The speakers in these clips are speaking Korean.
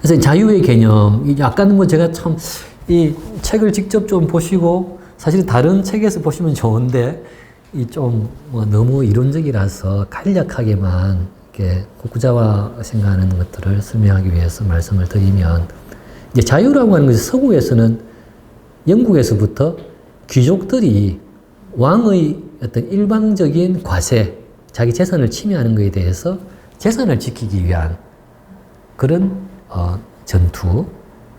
그래서 자유의 개념, 아까는 뭐 제가 참 이 책을 직접 좀 보시고 사실 다른 책에서 보시면 좋은데 이 좀 뭐 너무 이론적이라서 간략하게만 이렇게 구자와 생각하는 것들을 설명하기 위해서 말씀을 드리면 이제 자유라고 하는 것이 서구에서는 영국에서부터 귀족들이 왕의 어떤 일방적인 과세, 자기 재산을 침해하는 것에 대해서 재산을 지키기 위한 그런 전투,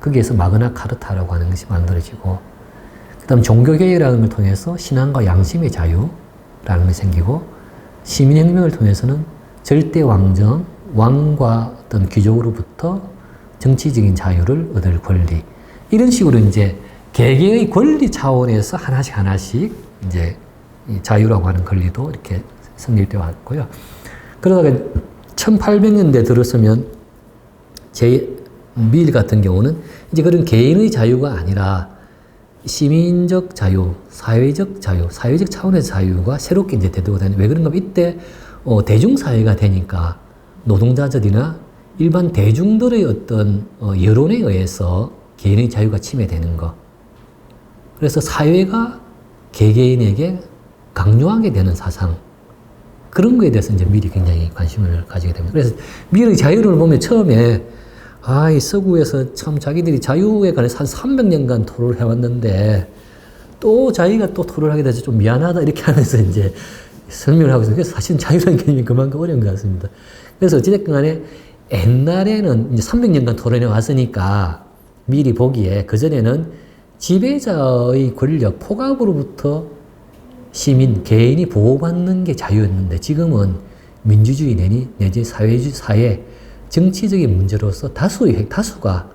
거기에서 마그나 카르타라고 하는 것이 만들어지고, 그 다음 종교개혁이라는 걸 통해서 신앙과 양심의 자유라는 것이 생기고, 시민혁명을 통해서는 절대 왕정, 왕과 어떤 귀족으로부터 정치적인 자유를 얻을 권리, 이런 식으로 이제 개개의 권리 차원에서 하나씩 이제 자유라고 하는 권리도 이렇게 성립되어 왔고요. 그러다가 1800년대 들어서면 밀 같은 경우는 이제 그런 개인의 자유가 아니라 시민적 자유, 사회적 자유, 사회적 차원의 자유가 새롭게 이제 대두가 되는. 왜 그런가 하면 이때 대중사회가 되니까 노동자들이나 일반 대중들의 어떤 여론에 의해서 개인의 자유가 침해되는 거. 그래서 사회가 개개인에게 강요하게 되는 사상. 그런 거에 대해서 이제 밀이 굉장히 관심을 가지게 됩니다. 그래서 밀의 자유를 보면 처음에 이 서구에서 참 자기들이 자유에 관해서 한 300년간 토론을 해왔는데 또 자기가 또 토론을 하게 돼서 좀 미안하다 이렇게 하면서 이제 설명을 하고 있어요. 그래서 사실 자유라는 개념이 그만큼 어려운 것 같습니다. 그래서 어찌됐건 간에 옛날에는 이제 300년간 토론해 왔으니까 미리 보기에 그전에는 지배자의 권력, 폭압으로부터 시민, 개인이 보호받는 게 자유였는데 지금은 민주주의 내지 사회주의 사회, 정치적인 문제로서 다수가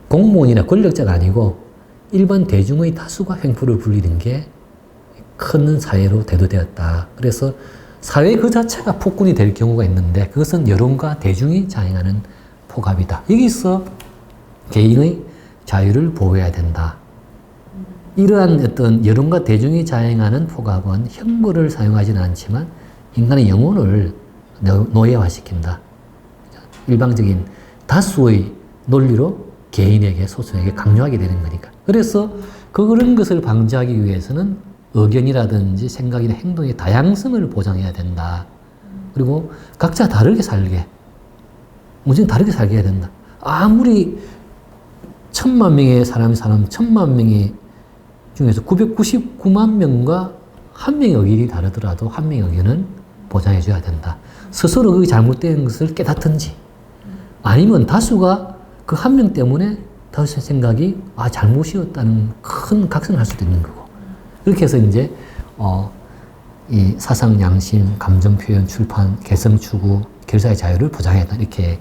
공무원이나 권력자가 아니고 일반 대중의 다수가 횡포를 불리는 게 큰 사회로 대두되었다. 그래서 사회 그 자체가 폭군이 될 경우가 있는데 그것은 여론과 대중이 자행하는 폭압이다. 여기서 개인의 자유를 보호해야 된다. 이러한 어떤 여론과 대중이 자행하는 폭압은 형벌을 사용하지는 않지만 인간의 영혼을 노예화시킨다. 일방적인 다수의 논리로 개인에게, 소수에게 강요하게 되는 거니까. 그래서 그런 것을 방지하기 위해서는 의견이라든지 생각이나 행동의 다양성을 보장해야 된다. 그리고 각자 다르게 살게, 무조건 다르게 살게 해야 된다. 아무리 1000만 명의 사람이 사는 1000만 명의 중에서 999만 명과 한 명의 의견이 다르더라도 한 명의 의견은 보장해줘야 된다. 스스로 그게 잘못된 것을 깨닫든지 아니면 다수가 그 한 명 때문에 다수의 생각이 잘못이었다는 큰 각성을 할 수도 있는 거고. 그렇게 해서 이제 이 사상, 양심, 감정 표현, 출판, 개성 추구, 결사의 자유를 보장했다. 이렇게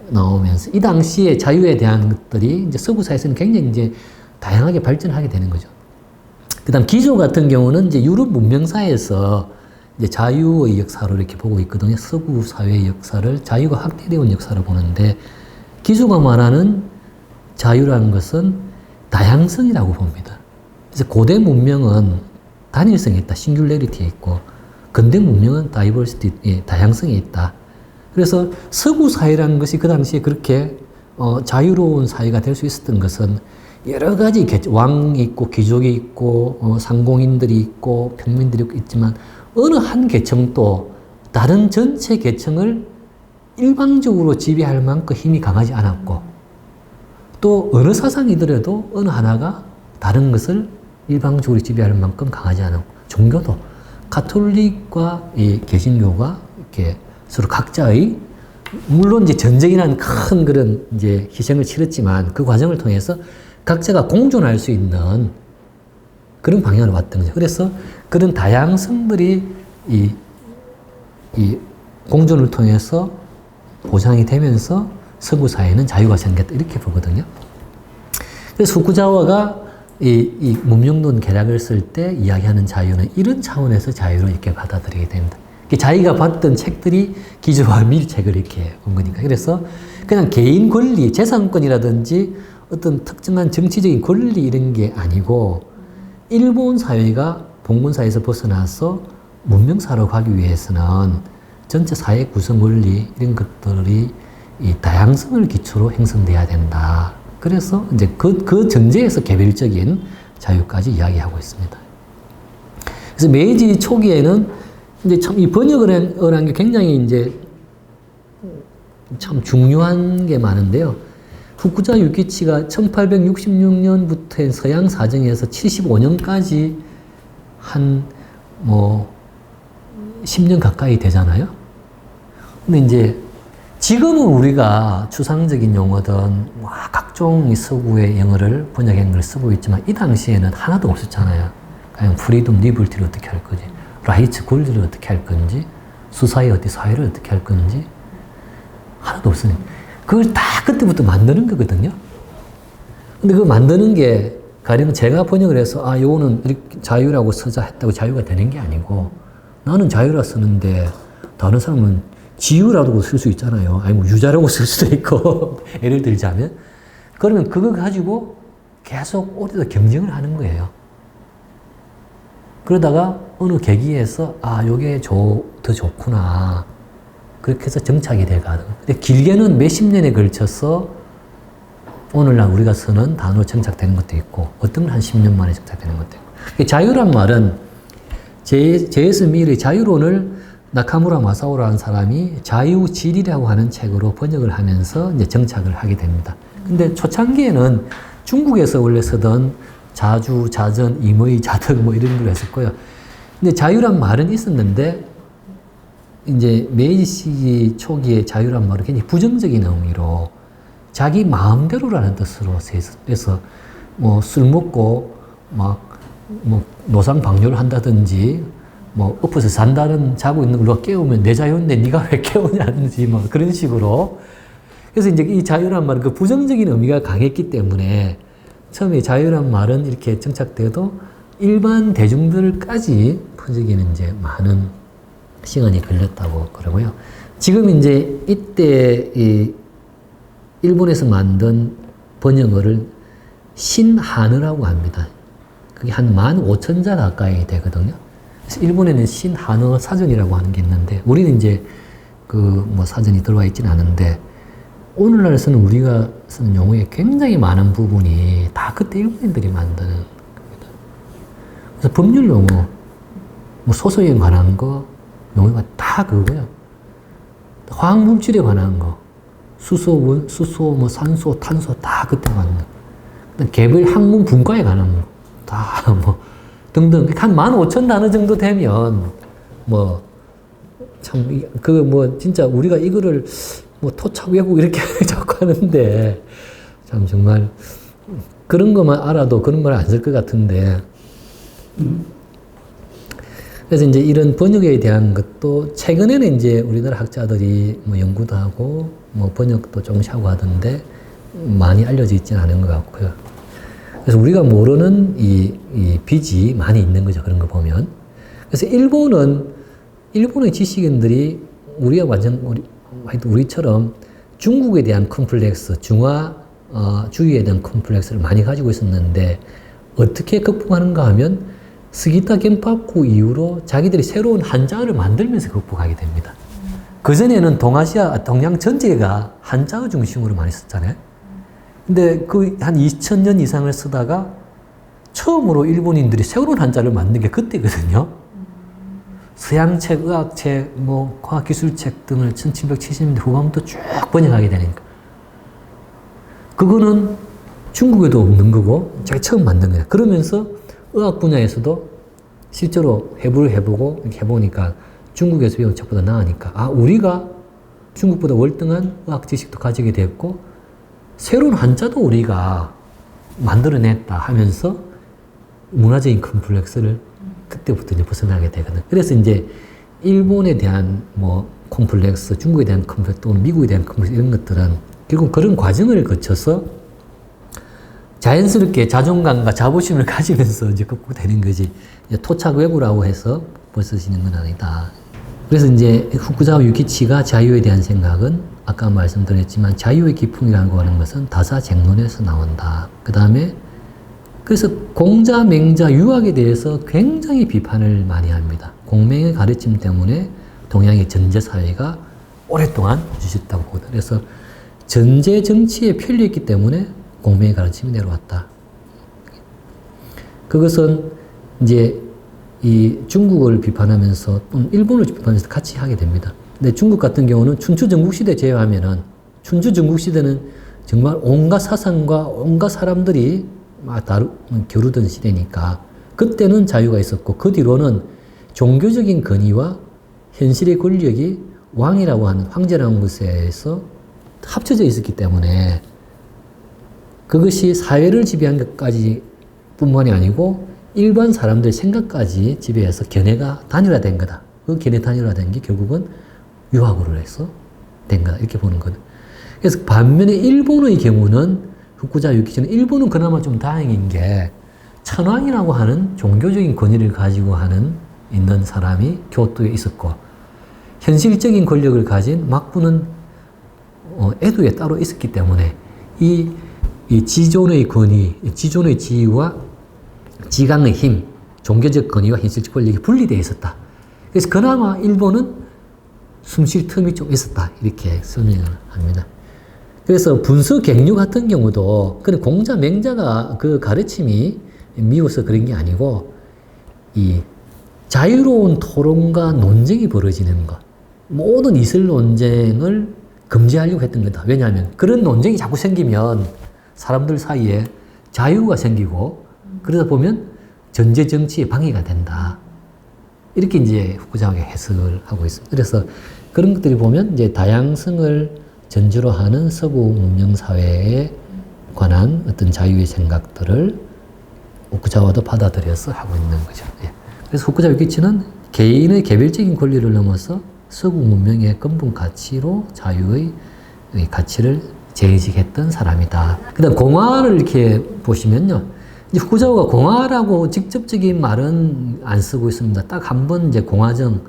나오면서 이 당시에 자유에 대한 것들이 이제 서구 사회에서는 굉장히 이제 다양하게 발전하게 되는 거죠. 그 다음 기조 같은 경우는 이제 유럽 문명사에서 이제 자유의 역사로 이렇게 보고 있거든요. 서구 사회의 역사를 자유가 확대되어 온 역사로 보는데 기조가 말하는 자유라는 것은 다양성이라고 봅니다. 그래서 고대 문명은 단일성이 있다. 싱귤레리티에 있고 근대 문명은 다이버시티, 다양성이 있다. 그래서 서구 사회라는 것이 그 당시에 그렇게 자유로운 사회가 될 수 있었던 것은 여러 가지 왕이 있고 귀족이 있고 상공인들이 있고 평민들이 있지만 어느 한 계층도 다른 전체 계층을 일방적으로 지배할 만큼 힘이 강하지 않았고 또 어느 사상이더라도 어느 하나가 다른 것을 일방적으로 지배할 만큼 강하지 않았고 종교도 가톨릭과 이 개신교가 이렇게 서로 각자의 물론 이제 전쟁이라는 큰 그런 이제 희생을 치렀지만 그 과정을 통해서 각자가 공존할 수 있는 그런 방향으로 왔던 거죠. 그래서 그런 다양성들이 이 공존을 통해서 보장이 되면서 서구 사회는 자유가 생겼다 이렇게 보거든요. 그래서 후쿠자와가 이 문명론 개략을 쓸 때 이야기하는 자유는 이런 차원에서 자유를 이렇게 받아들이게 됩니다. 자기가 봤던 책들이 기조와 밀책을 이렇게 본 거니까. 그래서 그냥 개인 권리, 재산권이라든지 어떤 특정한 정치적인 권리 이런 게 아니고 일본 사회가 봉건 사회에서 벗어나서 문명사로 가기 위해서는 전체 사회 구성 원리 이런 것들이 이 다양성을 기초로 형성돼야 된다. 그래서 이제 그 전제에서 개별적인 자유까지 이야기하고 있습니다. 그래서 메이지 초기에는 이제 참 이 번역을 한 게 굉장히 이제 참 중요한 게 많은데요. 후쿠자 유키치가 1866년부터 서양 사정에서 75년까지 한 뭐 10년 가까이 되잖아요. 근데 이제 지금은 우리가 추상적인 용어든 각종 서구의 영어를 번역한 걸 쓰고 있지만 이 당시에는 하나도 없었잖아요. 그냥 프리덤 리버티를 어떻게 할 거지, 라이츠 골드를 어떻게 할 건지, 수사의 어디 사회를 어떻게 할 건지 하나도 없으니 그걸 다 그때부터 만드는 거거든요. 근데 그거 만드는 게 가령 제가 번역을 해서 요거는 이렇게 자유라고 쓰자 했다고 자유가 되는 게 아니고, 나는 자유라 쓰는데 다른 사람은 지유라고 쓸 수 있잖아요. 아니 뭐 유자라고 쓸 수도 있고 예를 들자면, 그러면 그거 가지고 계속 오래도 경쟁을 하는 거예요. 그러다가 어느 계기에서 요게 더 좋구나, 그렇게 해서 정착이 돼가는. 근데 길게는 몇십 년에 걸쳐서 오늘날 우리가 쓰는 단어로 정착되는 것도 있고, 어떤 건 한 10년 만에 정착되는 것도 있고. 자유란 말은 제이스 밀의 자유론을 나카무라 마사오라는 사람이 자유질이라고 하는 책으로 번역을 하면서 이제 정착을 하게 됩니다. 근데 초창기에는 중국에서 원래 쓰던 자주, 자전, 임의, 자덕 뭐 이런 걸로 했었고요. 근데 자유란 말은 있었는데 이제 메이지 시기 초기에 자유란 말은 굉장히 부정적인 의미로 자기 마음대로라는 뜻으로 해서 뭐 술 먹고 막 뭐 노상방뇨를 한다든지, 뭐 엎어서 자고 있는 걸로 깨우면 내 자유인데 네가 왜 깨우냐든지 뭐 그런 식으로. 그래서 이제 이 자유란 말은 그 부정적인 의미가 강했기 때문에 처음에 자유란 말은 이렇게 정착돼도 일반 대중들까지 퍼지기는 이제 많은 시간이 걸렸다고 그러고요. 지금 이제 이때 이 일본에서 만든 번역어를 신한어라고 합니다. 그게 한 15,000자 가까이 되거든요. 그래서 일본에는 신한어 사전이라고 하는 게 있는데, 우리는 이제 뭐 사전이 들어와 있지는 않은데, 오늘날 쓰는 우리가 쓰는 용어의 굉장히 많은 부분이 다 그때 일본인들이 만드는 겁니다. 그래서 법률 용어, 뭐 소소에 관한 거, 용어가 다 그거고요. 화학 물질에 관한 거, 수소, 뭐 산소, 탄소 다 그때 만든. 개별 학문 분과에 관한 거, 다 뭐 등등 한 15,000단어 정도 되면 뭐 참 뭐 진짜 우리가 이거를 뭐 토착 외국 이렇게 자꾸 하는데 참 정말 그런 것만 알아도 그런 말 안 쓸 것 같은데. 그래서 이제 이런 번역에 대한 것도 최근에는 이제 우리나라 학자들이 뭐 연구도 하고 뭐 번역도 조금씩 하고 하던데 많이 알려져 있지는 않은 것 같고요. 그래서 우리가 모르는 이 빚이 많이 있는 거죠. 그런 거 보면. 그래서 일본의 지식인들이 우리가 우리처럼 중국에 대한 컴플렉스, 중화주의에 대한 컴플렉스를 많이 가지고 있었는데 어떻게 극복하는가 하면 스기타 겐파쿠 이후로 자기들이 새로운 한자어를 만들면서 극복하게 됩니다. 그전에는 동양 전체가 한자어 중심으로 많이 썼잖아요. 근데 한 2000년 이상을 쓰다가 처음으로 일본인들이 새로운 한자를 만든 게 그때거든요. 서양책, 의학책, 뭐 과학기술책 등을 1770년대 후반부터 쭉 번역하게 되니까. 그거는 중국에도 없는 거고 자기 처음 만든 거예요. 그러면서 의학 분야에서도 실제로 해부를 해보고 이렇게 해보니까 중국에서 배운 책보다 나으니까 우리가 중국보다 월등한 의학 지식도 가지게 됐고 새로운 한자도 우리가 만들어냈다 하면서 문화적인 컴플렉스를 그때부터 이제 벗어나게 되거든. 그래서 이제 일본에 대한 뭐 컴플렉스, 중국에 대한 컴플렉스 또는 미국에 대한 컴플렉스 이런 것들은 결국 그런 과정을 거쳐서 자연스럽게 자존감과 자부심을 가지면서 이제 극복되는 거지. 토착 외구라고 해서 벗어지는 건 아니다. 그래서 이제 후쿠자와 유키치가 자유에 대한 생각은 아까 말씀드렸지만 자유의 기풍이라고 하는 것은 다사쟁론에서 나온다. 그 다음에 그래서 공자, 맹자, 유학에 대해서 굉장히 비판을 많이 합니다. 공맹의 가르침 때문에 동양의 전제사회가 오랫동안 유지했다고 보거든요. 그래서 전제 정치에 편리했기 때문에 공명의 가르침이 내려왔다. 그것은 이제 이 중국을 비판하면서 또는 일본을 비판하면서 같이 하게 됩니다. 근데 중국 같은 경우는 춘추 전국시대 제외하면은 춘추 전국시대는 정말 온갖 사상과 온갖 사람들이 막 겨루던 시대니까 그때는 자유가 있었고 그 뒤로는 종교적인 권위와 현실의 권력이 왕이라고 하는 황제라는 것에서 합쳐져 있었기 때문에 그것이 사회를 지배한 것까지 뿐만이 아니고 일반 사람들의 생각까지 지배해서 견해가 단일화된 거다. 그 견해 단일화된 게 결국은 유학으로 해서 된 거다. 이렇게 보는 거다. 그래서 반면에 일본의 경우는 후쿠자와 유키치는 일본은 그나마 좀 다행인 게 천황이라고 하는 종교적인 권위를 가지고 있는 사람이 교토에 있었고 현실적인 권력을 가진 막부는 에도에 따로 있었기 때문에 이 지존의 권위, 지존의 지위와 지강의 힘, 종교적 권위와 현실적 권력이 분리되어 있었다. 그래서 그나마 일본은 숨쉴 틈이 좀 있었다. 이렇게 설명을 합니다. 그래서 분서 갱류 같은 경우도 그냥 공자, 맹자가 그 가르침이 미워서 그런 게 아니고 이 자유로운 토론과 논쟁이 벌어지는 것. 모든 이슬 논쟁을 금지하려고 했던 거다. 왜냐하면 그런 논쟁이 자꾸 생기면 사람들 사이에 자유가 생기고 그러다 보면 전제 정치에 방해가 된다. 이렇게 이제 후쿠자와가 해석을 하고 있습니다. 그래서 그런 것들이 보면 이제 다양성을 전제로 하는 서구 문명 사회에 관한 어떤 자유의 생각들을 후쿠자와도 받아들여서 하고 있는 거죠. 예. 그래서 후쿠자와 유키치는 개인의 개별적인 권리를 넘어서 서구 문명의 근본 가치로 자유의 가치를 재인식했던 사람이다. 그 다음 공화를 이렇게 보시면요. 이제 후쿠자와가 공화라고 직접적인 말은 안 쓰고 있습니다. 딱 한 번 이제 공화정,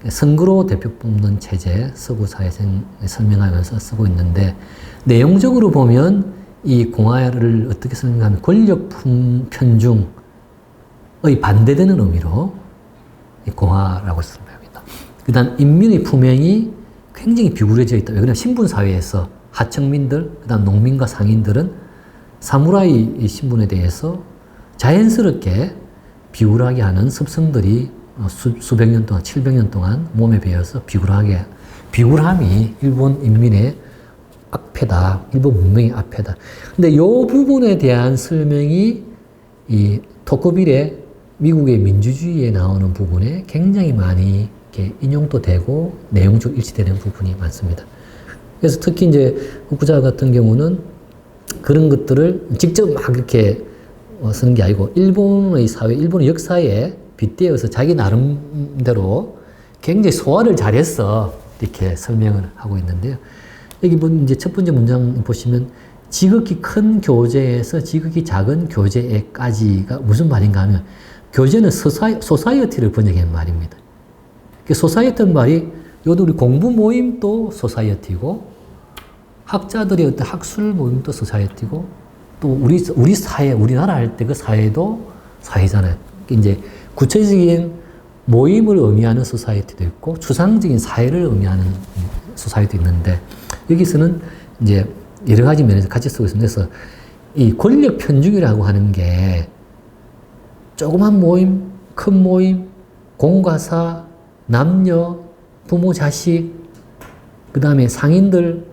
선거로 대표 뽑는 체제, 서구 사회생 설명하면서 쓰고 있는데, 내용적으로 보면 이 공화를 어떻게 설명하면 권력 편중의 반대되는 의미로 이 공화라고 설명합니다. 그 다음 인민의 품행이 굉장히 비굴해져 있다. 왜냐하면 신분사회에서 하층민들, 그 다음 농민과 상인들은 사무라이 신분에 대해서 자연스럽게 비굴하게 하는 습성들이 수백 년 동안, 700년 동안 몸에 배어서 비굴함이 일본 인민의 악패다. 일본 문명의 악패다. 근데 이 부분에 대한 설명이 이 토크빌의 미국의 민주주의에 나오는 부분에 굉장히 많이 이렇게 인용도 되고 내용적 일치되는 부분이 많습니다. 그래서 특히 이제 후쿠자와 같은 경우는 그런 것들을 직접 막 이렇게 쓰는 게 아니고 일본의 사회, 일본의 역사에 빗대어서 자기 나름대로 굉장히 소화를 잘해서 이렇게 설명을 하고 있는데요. 여기 이제 첫 번째 문장 보시면 지극히 큰 교재에서 지극히 작은 교재에까지가 무슨 말인가 하면 교재는 소사이어티를 번역한 말입니다. 소사이어티는 말이 요도 우리 공부 모임도 소사이어티고 학자들의 어떤 학술 모임도 소사이어티고 또 우리 사회, 우리나라 할 때 그 사회도 사회잖아요. 이제 구체적인 모임을 의미하는 소사이어티도 있고 추상적인 사회를 의미하는 소사이어티도 있는데 여기서는 이제 여러 가지 면에서 같이 쓰고 있습니다. 그래서 이 권력 편중이라고 하는 게 조그만 모임, 큰 모임, 공과 사, 남녀, 부모, 자식, 그 다음에 상인들,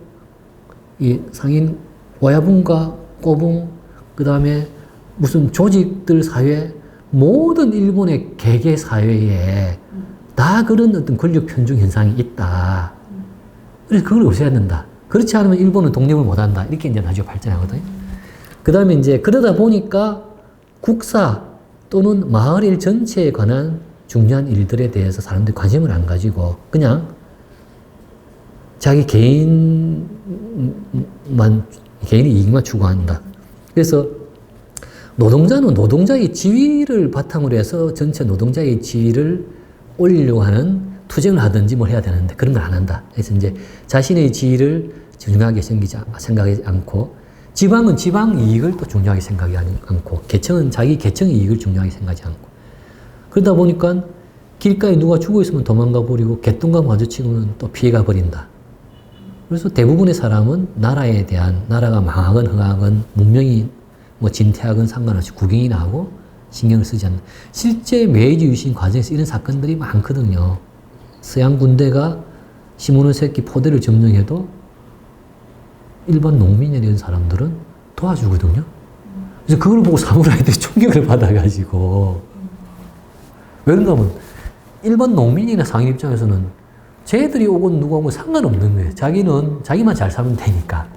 이 상인 오야분과 꼬붕, 그 다음에 무슨 조직들 사회, 모든 일본의 개개 사회에 다 그런 어떤 권력 편중 현상이 있다. 그래서 그걸 없애야 된다. 그렇지 않으면 일본은 독립을 못 한다. 이렇게 이제 나중에 발전하거든요. 그 다음에 이제 그러다 보니까 국사 또는 마을 일 전체에 관한 중요한 일들에 대해서 사람들이 관심을 안 가지고 그냥 자기 개인의 이익만 추구한다. 그래서 노동자는 노동자의 지위를 바탕으로 해서 전체 노동자의 지위를 올리려고 하는 투쟁을 하든지 뭘 해야 되는데 그런 걸 안 한다. 그래서 이제 자신의 지위를 중요하게 생각하지 않고 지방은 지방 이익을 또 중요하게 생각하지 않고 계층은 자기 계층의 이익을 중요하게 생각하지 않고 그러다 보니까 길가에 누가 죽어 있으면 도망가 버리고 개똥과 마주치면 또 피해가 버린다. 그래서 대부분의 사람은 나라에 대한, 나라가 망하건 흥하건 문명이 뭐 진퇴하건 상관없이 구경이나 하고 신경을 쓰지 않는. 실제 메이지 유신 과정에서 이런 사건들이 많거든요. 서양 군대가 시모노세키 포대를 점령해도 일반 농민이라는 사람들은 도와주거든요. 그래서 그걸 보고 사무라이들이 충격을 받아가지고, 왜 그런가 하면 일반 농민이나 상인 입장에서는 쟤들이 오건 누가 오건 상관없는 거예요. 자기만 잘 살면 되니까.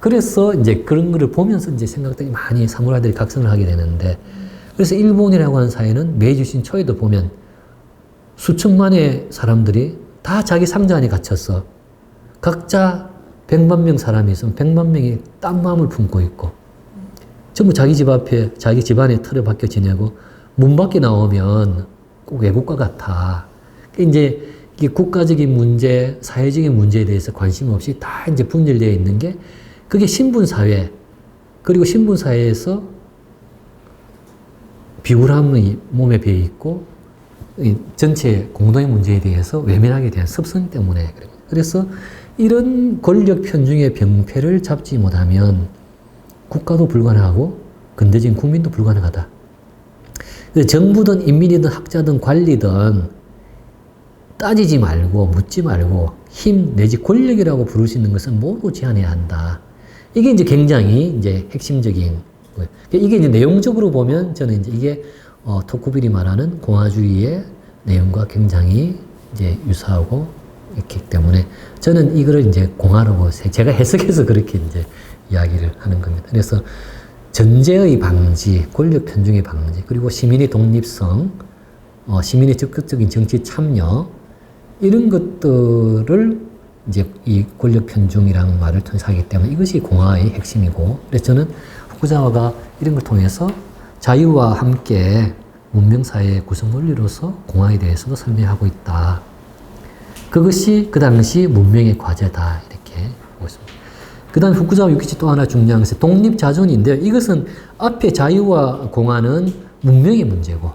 그래서 이제 그런 거를 보면서 이제 생각들이 많이 사무라이들이 각성을 하게 되는데, 그래서 일본이라고 하는 사회는 메이지 유신 초에도 보면 수천만의 사람들이 다 자기 상자 안에 갇혀서 각자 100만 명 사람이 있으면 100만 명이 딴 마음을 품고 있고, 전부 자기 집 앞에, 자기 집안에 틀에 박혀 지내고, 문 밖에 나오면 꼭 외국과 같아. 이제 이게 국가적인 문제, 사회적인 문제에 대해서 관심 없이 다 이제 분열되어 있는 게, 그게 신분사회, 그리고 신분사회에서 비굴함이 몸에 배어 있고, 전체 공동의 문제에 대해서 외면하게 된 습성 때문에 그래요. 그래서 이런 권력 편중의 병폐를 잡지 못하면 국가도 불가능하고 근대적인 국민도 불가능하다. 정부든 인민이든 학자든 관리든 따지지 말고 묻지 말고 힘 내지 권력이라고 부를 수 있는 것은 모두 제한해야 한다. 이게 이제 굉장히 이제 핵심적인 거예요. 이게 이제 내용적으로 보면 저는 이제 이게 토쿠빌이 말하는 공화주의의 내용과 굉장히 이제 유사하고 있기 때문에 저는 이거를 이제 공화라고 제가 해석해서 그렇게 이제 이야기를 하는 겁니다. 그래서 전제의 방지, 권력 편중의 방지, 그리고 시민의 독립성, 시민의 적극적인 정치 참여, 이런 것들을 이제 이 권력 편중이라는 말을 통해서 하기 때문에 이것이 공화의 핵심이고, 그래서 저는 후쿠자와가 이런 걸 통해서 자유와 함께 문명사회의 구성 원리로서 공화에 대해서도 설명하고 있다. 그것이 그 당시 문명의 과제다. 이렇게 보고 있습니다. 그 다음 후쿠자와 유키치 또 하나 중요한 것은 독립자존인데요. 이것은 앞에 자유와 공화는 문명의 문제고,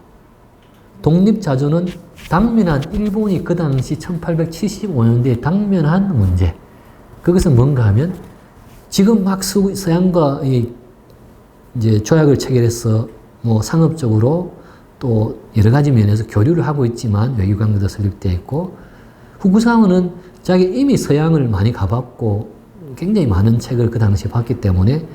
독립자존은 당면한 일본이 그 당시 1875년대에 당면한 문제. 그것은 뭔가 하면 지금 막 서양과 이제 조약을 체결해서 뭐 상업적으로 또 여러 가지 면에서 교류를 하고 있지만 외교관계도 설립되어 있고, 후쿠자와는 자기 이미 서양을 많이 가봤고 굉장히 많은 책을 그 당시에 봤기 때문에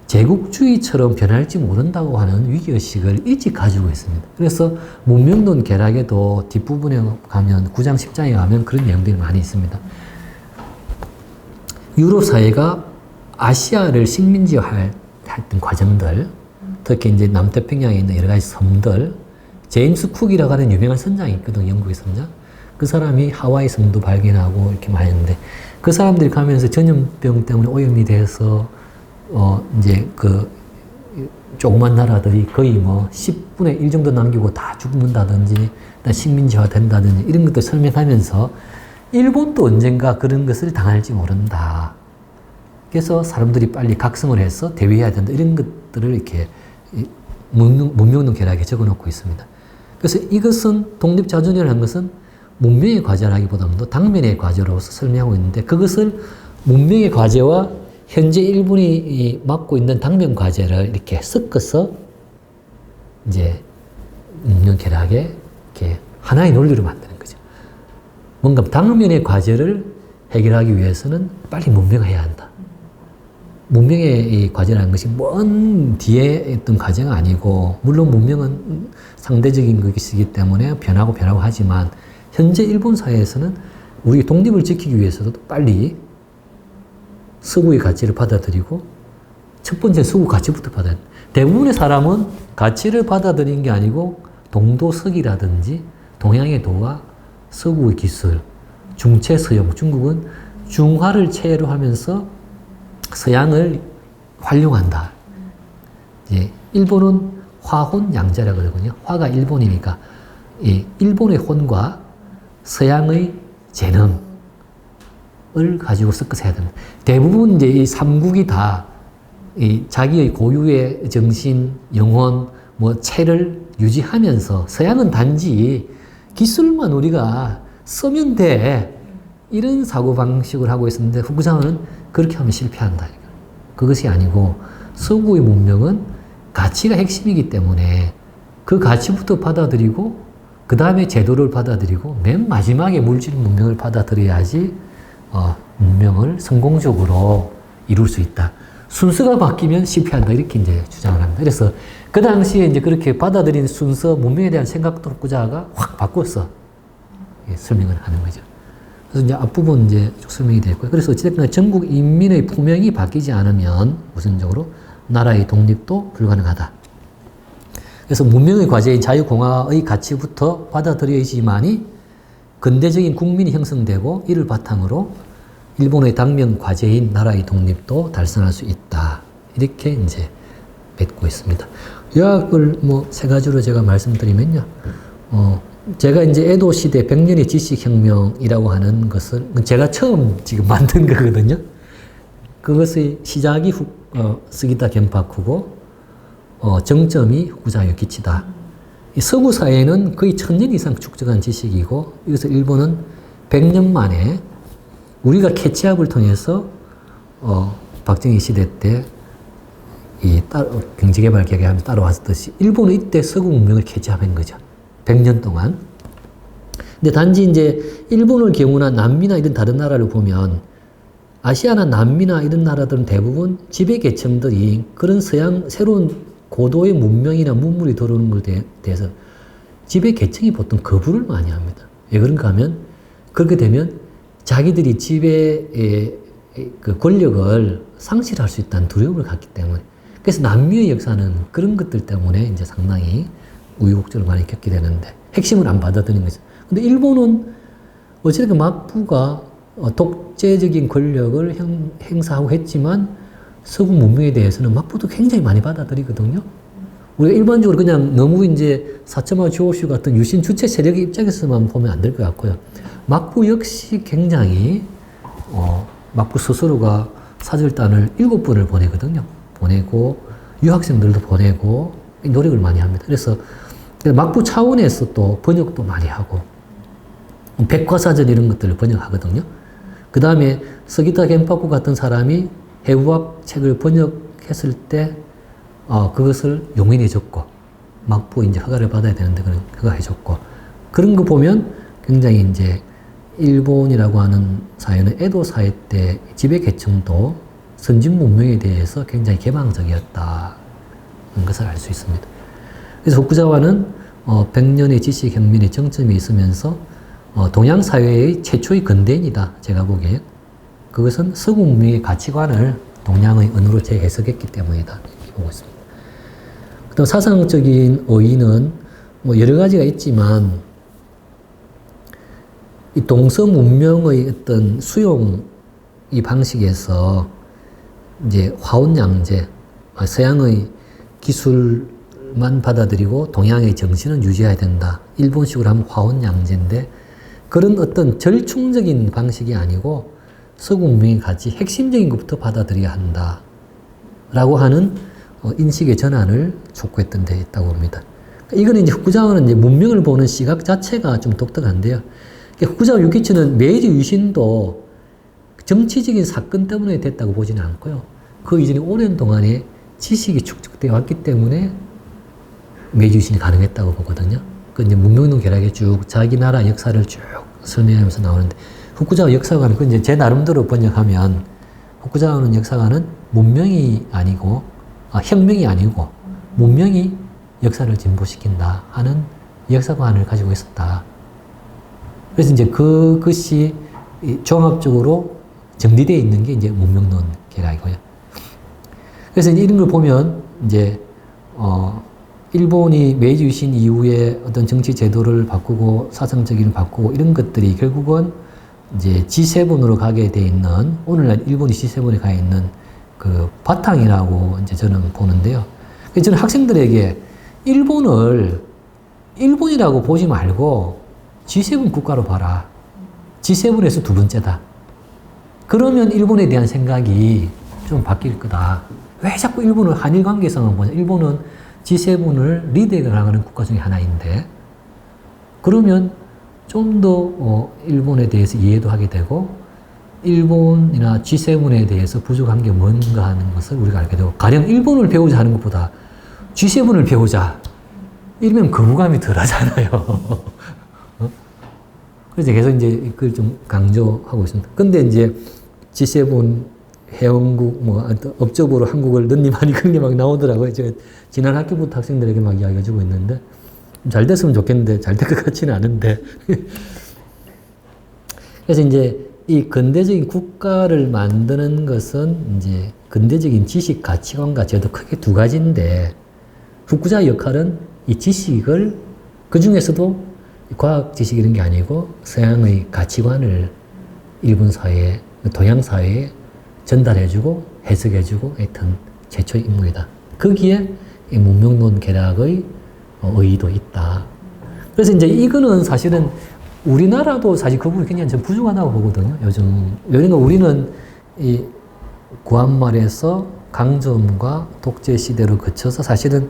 제국주의처럼 변할지 모른다고 하는 위기의식을 일찍 가지고 있습니다. 그래서 문명론 계략에도 뒷부분에 가면 9장 10장에 가면 그런 내용들이 많이 있습니다. 유럽 사회가 아시아를 식민지화할 했던 과정들, 특히 이제 남태평양에 있는 여러 가지 섬들, 제임스 쿡이라고 하는 유명한 선장이 있거든, 영국의 선장. 그 사람이 하와이 섬도 발견하고 이렇게 많이 했는데, 그 사람들이 가면서 전염병 때문에 오염이 돼서 이제 그 조그만 나라들이 거의 뭐 10분의 1 정도 남기고 다 죽는다든지 식민지화 된다든지 이런 것들 설명하면서 일본도 언젠가 그런 것을 당할지 모른다. 그래서 사람들이 빨리 각성을 해서 대비해야 된다. 이런 것들을 이렇게 문명론 계략에 적어 놓고 있습니다. 그래서 이것은 독립자존이라는 것은 문명의 과제라기보다는 당면의 과제로서 설명하고 있는데, 그것을 문명의 과제와 현재 일본이 맡고 있는 당면 과제를 이렇게 섞어서 이제 문명 계략에 이렇게 하나의 논리로 만드는 거죠. 뭔가 당면의 과제를 해결하기 위해서는 빨리 문명해야 한다. 문명의 이 과제라는 것이 먼 뒤에 있던 과제가 아니고, 물론 문명은 상대적인 것이기 때문에 변하고 하지만 현재 일본 사회에서는 우리 독립을 지키기 위해서도 빨리 서구의 가치를 받아들이고, 첫 번째 서구 가치부터 받아야 돼. 대부분의 사람은 가치를 받아들이는 게 아니고 동도서기라든지 동양의 도화, 서구의 기술, 중체 서양, 중국은 중화를 체로 하면서 서양을 활용한다. 이제 일본은 화혼 양자라고 그러거든요. 화가 일본이니까 이 일본의 혼과 서양의 재능을 가지고 섞어서 해야 됩니다. 대부분 이제 이 삼국이 다 이 자기의 고유의 정신, 영혼, 뭐 체를 유지하면서, 서양은 단지 기술만 우리가 쓰면 돼. 이런 사고방식을 하고 있었는데 후쿠자와는 그렇게 하면 실패한다. 그것이 아니고 서구의 문명은 가치가 핵심이기 때문에 그 가치부터 받아들이고 그 다음에 제도를 받아들이고 맨 마지막에 물질 문명을 받아들여야지 문명을 성공적으로 이룰 수 있다. 순서가 바뀌면 실패한다. 이렇게 이제 주장을 합니다. 그래서 그 당시에 이제 그렇게 받아들인 순서, 문명에 대한 생각도 후쿠자와가 확 바꿨어. 설명을 하는 거죠. 그래서 이제 앞부분 이제 쭉 설명이 됐고요. 그래서 어찌됐거나 전국 인민의 품행이 바뀌지 않으면 우선적으로 나라의 독립도 불가능하다. 그래서 문명의 과제인 자유공화의 가치부터 받아들여야지만이 근대적인 국민이 형성되고 이를 바탕으로 일본의 당면 과제인 나라의 독립도 달성할 수 있다. 이렇게 이제 맺고 있습니다. 요약을 뭐 세 가지로 제가 말씀드리면요. 제가 이제 에도 시대 100년의 지식혁명이라고 하는 것을 제가 처음 지금 만든 거거든요. 그것의 시작이 스기타 겐파쿠고 정점이 후쿠자와 요키치다. 이 서구 사회는 거의 1000년 이상 축적한 지식이고 여기서 일본은 100년 만에 우리가 캐치업을 통해서 박정희 시대 때 경제개발 계획하면서 따라왔듯이 일본은 이때 서구 문명을 캐치업한 거죠. 100년 동안. 근데 단지 이제 일본을 경우나 남미나 이런 다른 나라를 보면 아시아나 남미나 이런 나라들은 대부분 지배 계층들이 그런 새로운 고도의 문명이나 문물이 들어오는 것에 대해서 지배 계층이 보통 거부를 많이 합니다. 왜 그런가 하면 그렇게 되면 자기들이 지배의 그 권력을 상실할 수 있다는 두려움을 갖기 때문에. 그래서 남미의 역사는 그런 것들 때문에 이제 상당히 우여곡절을 많이 겪게 되는데 핵심을 안 받아들이는 거죠. 근데 일본은 어쨌든 막부가 독재적인 권력을 행사하고 했지만 서구 문명에 대해서는 막부도 굉장히 많이 받아들이거든요. 우리가 일반적으로 그냥 너무 이제 사츠마 조슈 같은 유신 주체 세력의 입장에서만 보면 안 될 것 같고요. 막부 역시 굉장히 막부 스스로가 사절단을 7번을 보내거든요. 보내고 유학생들도 보내고 노력을 많이 합니다. 그래서 막부 차원에서 또 번역도 많이 하고 백과사전 이런 것들을 번역하거든요. 그 다음에 스기타 겐파쿠 같은 사람이 해부학 책을 번역했을 때 그것을 용인해줬고 막부 이제 허가를 받아야 되는데 그런 허가해줬고 그런 거 보면 굉장히 이제 일본이라고 하는 사회는 에도 사회 때 지배 계층도 선진 문명에 대해서 굉장히 개방적이었다는 것을 알 수 있습니다. 그래서 후쿠자와는 100년의 지식혁명의 정점이 있으면서 동양 사회의 최초의 근대인이다. 제가 보기에 그것은 서구 문명의 가치관을 동양의 언어로 재해석했기 때문이다. 이렇게 보고 있습니다. 그다음 사상적인 의의는 뭐 여러 가지가 있지만 이 동서 문명의 어떤 수용 이 방식에서 이제 화원양제, 서양의 기술만 받아들이고 동양의 정신은 유지해야 된다. 일본식으로 하면 화원양제인데 그런 어떤 절충적인 방식이 아니고 서구 문명의 가치, 핵심적인 것부터 받아들여야 한다. 라고 하는 인식의 전환을 촉구했던 데 있다고 봅니다. 이거는 이제 후쿠자와는 이제 문명을 보는 시각 자체가 좀 독특한데요. 후쿠자와 유키치는 메이지 유신도 정치적인 사건 때문에 됐다고 보지는 않고요. 그 이전에 오랜 동안에 지식이 축적되어 왔기 때문에 메이지 유신이 가능했다고 보거든요. 그 이제 문명운동 결합에 쭉 자기 나라 역사를 쭉 설명하면서 나오는데 후쿠자와 역사관은 그 이제 제 나름대로 번역하면 후쿠자와는 역사관은 문명이 아니고 혁명이 아니고 문명이 역사를 진보시킨다 하는 역사관을 가지고 있었다. 그래서 이제 그것이 종합적으로 정리되어 있는 게 이제 문명론 개각이고요. 그래서 이제 이런 걸 보면 이제 일본이 메이지 유신 이후에 어떤 정치 제도를 바꾸고 사상적인 바꾸고 이런 것들이 결국은 이제 G7으로 가게 돼 있는 오늘날 일본이 G7에 가 있는 그 바탕이라고 이제 저는 보는데요. 그래서 저는 학생들에게 일본을 일본이라고 보지 말고 G7 국가로 봐라. G7에서 두 번째다. 그러면 일본에 대한 생각이 좀 바뀔 거다. 왜 자꾸 일본을 한일 관계에서만 보냐. 일본은 G7을 리드해 나가는 국가 중에 하나인데 그러면 좀 더 일본에 대해서 이해도 하게 되고 일본이나 G7에 대해서 부족한 게 뭔가 하는 것을 우리가 알게 되고 가령 일본을 배우자 하는 것보다 G7을 배우자 이러면 거부감이 덜 하잖아요. 그래서 계속 이제 그걸 좀 강조하고 있습니다. 근데 이제 G7 회원국, 업적으로 한국을 넣니만이 그런 게 막 나오더라고요. 제가 지난 학기부터 학생들에게 막 이야기해 주고 있는데, 잘 됐으면 좋겠는데, 잘 될 것 같지는 않은데. 그래서 이제 이 근대적인 국가를 만드는 것은 이제 근대적인 지식 가치관과 저도 크게 두 가지인데, 국구자의 역할은 이 지식을 그 중에서도 과학 지식 이런 게 아니고 서양의 가치관을 일본 사회에, 동양 사회에 전달해주고 해석해주고 하여튼 최초의 인물이다. 거기에 이 문명론 개략의 의의도 있다. 그래서 이제 이거는 사실은 우리나라도 사실 그 부분이 굉장히 좀 부족하다고 보거든요. 요즘. 그러니까 우리는 이 구한말에서 강점과 독재 시대로 거쳐서 사실은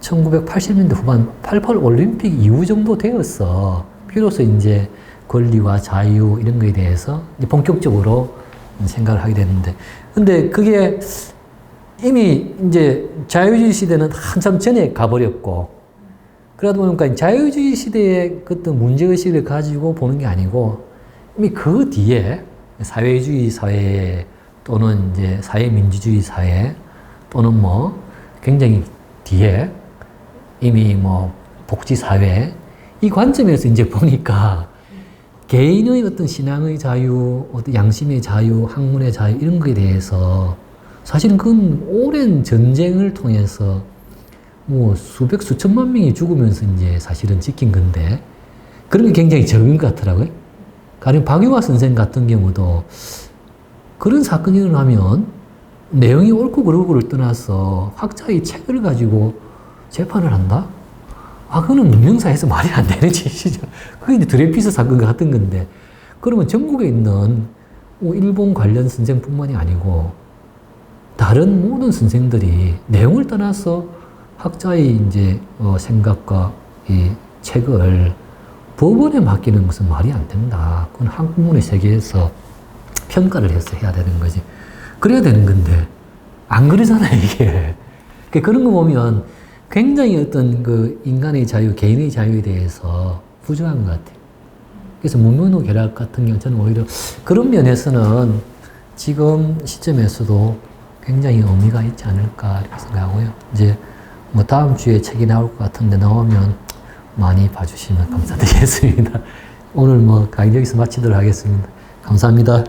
1980년대 후반 88 올림픽 이후 정도 되었어. 비로소 이제 권리와 자유 이런 거에 대해서 본격적으로 생각을 하게 됐는데. 근데 그게 이미 이제 자유주의 시대는 한참 전에 가버렸고, 그러다 보니까 자유주의 시대의 어떤 문제의식을 가지고 보는 게 아니고, 이미 그 뒤에 사회주의 사회 또는 이제 사회민주주의 사회 또는 뭐 굉장히 뒤에 이미 뭐 복지사회 이 관점에서 이제 보니까 개인의 어떤 신앙의 자유, 어떤 양심의 자유, 학문의 자유 이런 거에 대해서 사실은 그건 오랜 전쟁을 통해서 뭐 수백 수천만 명이 죽으면서 이제 사실은 지킨 건데 그런 게 굉장히 적은 것 같더라고요. 가령 박유화 선생 같은 경우도 그런 사건이 일어나면 내용이 옳고 그르고를 떠나서 학자의 책을 가지고 재판을 한다? 아, 그거는 문명사에서 말이 안 되는 짓이죠. 그게 이제 드레피스 사건과 같은 건데, 그러면 전국에 있는 일본 관련 선생뿐만이 아니고, 다른 모든 선생들이 내용을 떠나서 학자의 이제 생각과 이 책을 법원에 맡기는 것은 말이 안 된다. 그건 학문의 세계에서 평가를 해서 해야 되는 거지. 그래야 되는 건데, 안 그러잖아요, 이게. 그런 거 보면 굉장히 어떤 그 인간의 자유, 개인의 자유에 대해서 부족한 것 같아요. 그래서 문명론 개략 같은 경우 저는 오히려 그런 면에서는 지금 시점에서도 굉장히 의미가 있지 않을까 이렇게 생각하고요. 이제 뭐 다음 주에 책이 나올 것 같은데 나오면 많이 봐주시면 감사드리겠습니다. 오늘 뭐 강의 여기서 마치도록 하겠습니다. 감사합니다.